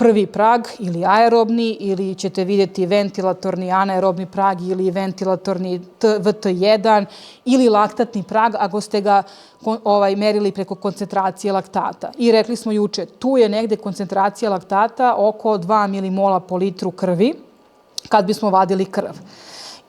prvi prag ili aerobni ili ćete vidjeti ventilatorni anaerobni prag ili ventilatorni VT1 ili laktatni prag ako ste ga merili preko koncentracije laktata. I rekli smo juče, tu je negde koncentracija laktata oko 2 milimola po litru krvi kad bismo vadili krv.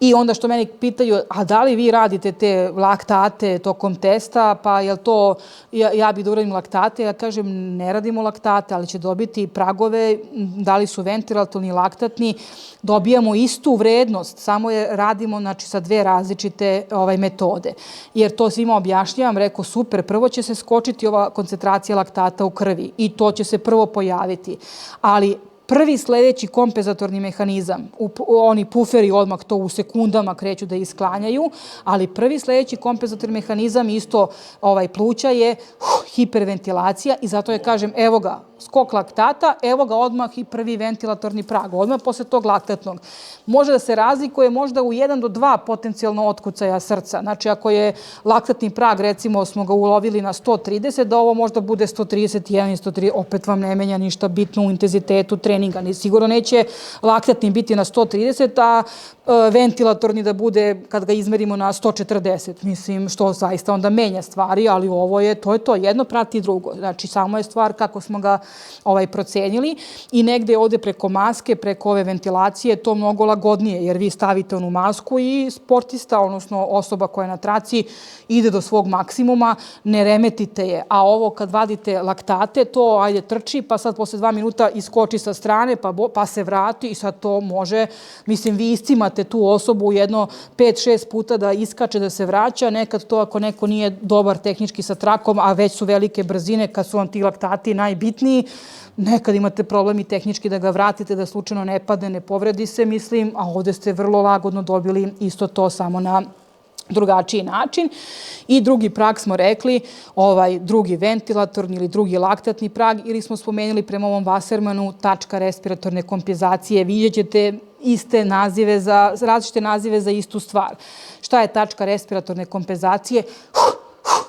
I onda što meni pitaju, a da li vi radite te laktate tokom testa, pa je li to, ja bih da uradim laktate, ja kažem ne radimo laktate, ali će dobiti pragove, da li su ventilatorni, laktatni, dobijamo istu vrednost, samo je radimo sa dve različite metode. Jer to svima objašnjavam, rekao super, prvo će se skočiti ova koncentracija laktata u krvi i to će se prvo pojaviti, ali prvi sledeći kompenzatorni mehanizam, oni puferi odmah to u sekundama kreću da isklanjaju, ali prvi sledeći kompenzatorni mehanizam isto pluća je hiperventilacija i zato je kažem evo ga skok laktata, evo ga odmah i prvi ventilatorni prag, odmah posle tog laktatnog. Može da se razlikuje možda u 1 do 2 potencijalno otkucaja srca. Znači ako je laktatni prag, recimo smo ga ulovili na 130, da ovo možda bude 131 i 130, opet vam ne menja ništa bitno u intenzitetu treninga. Sigurno neće laktatni biti na 130, a ventilatorni da bude kad ga izmerimo na 140. Mislim što zaista onda menja stvari, ali ovo je, to je to, jedno prati drugo. Znači samo je stvar kako smo ga procenili i negde ovde preko maske, preko ove ventilacije to mnogo lagodnije, jer vi stavite onu masku i sportista, odnosno osoba koja je na traci, ide do svog maksimuma, ne remetite je. A ovo kad vadite laktate, to ajde trči, pa sad posle 2 minuta iskoči sa strane, pa se vrati i sad to može, mislim, vi iscimate tu osobu jedno 5-6 puta da iskače, da se vraća, nekad to ako neko nije dobar tehnički sa trakom, a već su velike brzine, kad su vam ti laktati najbitniji, nekad imate problem i tehnički da ga vratite, da slučajno ne padne, ne povredi se, mislim, a ovde ste vrlo lagodno dobili isto to samo na drugačiji način. I drugi prag smo rekli, drugi ventilatorni ili drugi laktatni prag, ili smo spomenuli prema ovom Wassermanu tačka respiratorne kompenzacije. Vidjet ćete različite nazive za istu stvar. Šta je tačka respiratorne kompenzacije?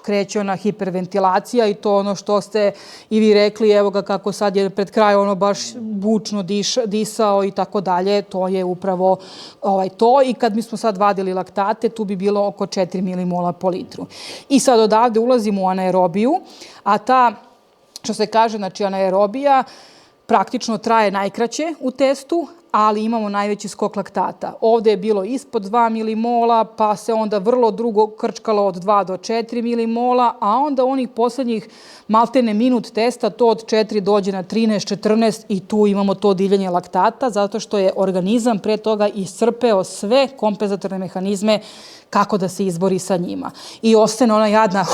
Kreće ona hiperventilacija i to ono što ste i vi rekli, evo ga kako sad je pred kraj ono baš bučno disao i tako dalje, to je upravo to. I kad mi smo sad vadili laktate, tu bi bilo oko 4 milimola po litru. I sad odavde ulazimo u anaerobiju, a ta, što se kaže, znači anaerobija, praktično traje najkraće u testu, ali imamo najveći skok laktata. Ovde je bilo ispod 2 milimola, pa se onda vrlo drugo krčkalo od 2 do 4 milimola, a onda onih poslednjih maltene minut testa to od 4 dođe na 13, 14 i tu imamo to divljanje laktata, zato što je organizam pre toga iscrpeo sve kompenzatorne mehanizme kako da se izbori sa njima. I ostane ona jadna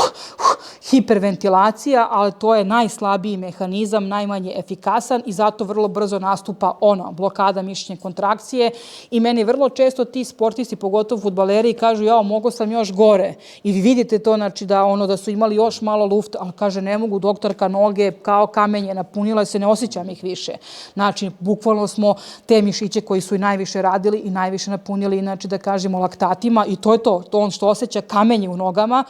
hiperventilacija, ali to je najslabiji mehanizam, najmanje efikasan i zato vrlo brzo nastupa blokada mišićne kontrakcije i meni vrlo često ti sportisti, pogotovo fudbaleri, kažu jao, mogo sam još gore. I vi vidite to, znači da su imali još malo lufta, ali kaže ne mogu, doktorka, noge kao kamenje, napunila se, ne osjećam ih više. Znači, bukvalno smo te mišiće koji su i najviše radili i najviše napunili, znači da kažemo laktatima i to je to. To on što osjeća kamenje u nogama,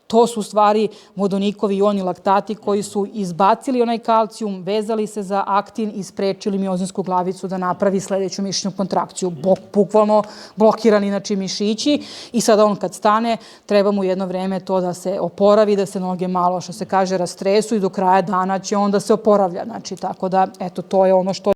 to su u stvari vodonikovi i oni laktati koji su izbacili onaj kalcijum, vezali se za aktin i sprečili miozinsku glavicu da napravi sledeću mišićnu kontrakciju. Bukvalno blokirani, znači, mišići i sada on kad stane, treba mu jedno vreme to da se oporavi, da se noge malo, što se kaže, rastresu i do kraja dana će on da se oporavlja. Znači, tako da, eto, to je ono što